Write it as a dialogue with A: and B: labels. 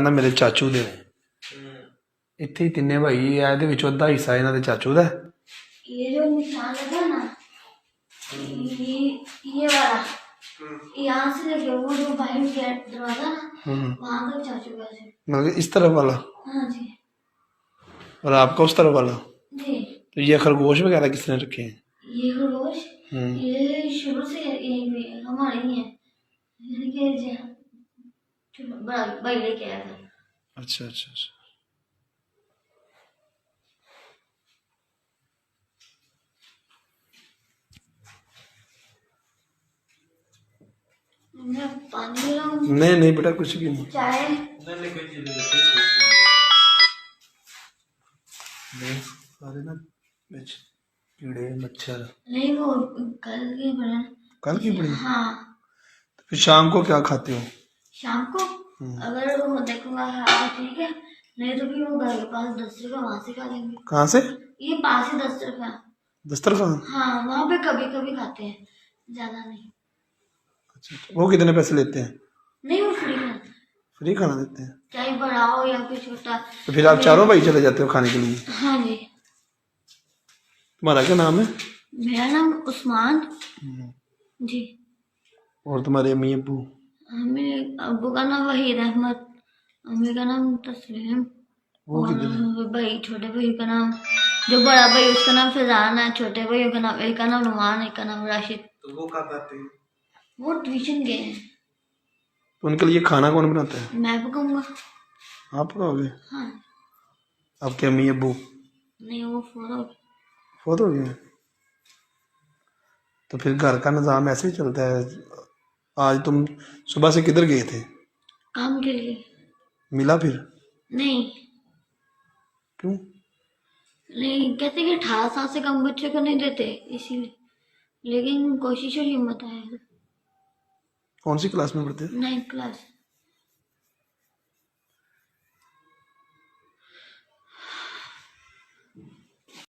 A: ਕਹਿੰਦਾ ਮੇਰੇ ਚਾਚੂ ਦੇ ਨੇ। ਇੱਥੇ ਹੀ ਤਿੰਨੇ ਭਾਈ ਆ, ਇਹਦੇ ਵਿੱਚੋਂ ਅੱਧਾ ਹਿੱਸਾ ਇਹਨਾਂ ਦੇ ਚਾਚੂ ਦਾ ਹੈ।
B: ये जो निशान लगा ना, ये वाला, यहाँ से लेके वो जो बाहर गेट दरवाजा ना, वहाँ तक चाचू का है।
A: मतलब इस तरफ वाला
B: हाँ जी
A: और आपका उस तरफ वाला।
B: जी।
A: तो ये खरगोश वगैरह किसने रखे हैं?
B: ये खरगोश ये शुरू से यहीं पे हमारे ही है, बड़ा भाई लेके आया था।
A: अच्छा अच्छा अच्छा।
B: मैं पानी लाऊं?
A: नहीं नहीं बेटा कुछ भी नहीं।
B: चाय?
A: सारे ना कीड़े मच्छर।
B: नहीं वो कल की बना।
A: कल की पड़ी?
B: हाँ।
A: तो फिर शाम को क्या खाते हो?
B: शाम को अगर वो देखूंगा हाँ ठीक है, नहीं तो फिर वो घर के पास 10 रुपये वहां से खा लेंगे।
A: कहाँ से?
B: ये पास ही 10 रुपये।
A: दस्तरखान?
B: हाँ वहाँ पे कभी कभी खाते हैं, ज्यादा नहीं।
A: अच्छा वो कितने पैसे लेते हैं?
B: नहीं वो फ्री है,
A: फ्री खाना देते हैं?
B: चाहे बड़ा हो या फिर छोटा।
A: तो फिर आप चारों भाई चले जाते हो खाने के लिए?
B: हाँ जी।
A: तुम्हारा क्या नाम है?
B: मेरा नाम उस्मान जी।
A: और तुम्हारे अम्मी अब्बू?
B: मेरे अब्बू का नाम वहीद अहमद, अम्मी का नाम तस्लीम।
A: वो
B: और
A: कितने?
B: भाई छोटे भाई का नाम, जो बड़ा भाई उसका नाम फैजान है, छोटे भाई का नाम, एक का नाम नुमान, एक का नाम राशिद।
A: तो वो क्या करते हैं?
B: वो ट्यूशन गए हैं।
A: तो उनके लिए खाना कौन बनाता है?
B: मैं पकाऊंगा।
A: आप पकाओगे?
B: हाँ।
A: आपके अम्मी अब्बू
B: नहीं वो फोन
A: बहुत हो गए? तो फिर घर का निज़ाम ऐसे ही चलता है। आज तुम सुबह से किधर गए थे?
B: काम के लिए।
A: मिला फिर?
B: नहीं
A: क्यों?
B: नहीं कहते कि 18 साल से कम बच्चों को नहीं देते इसीलिए, लेकिन कोशिश और हिम्मत है।
A: कौन सी क्लास में पढ़ते हैं?
B: 9th class.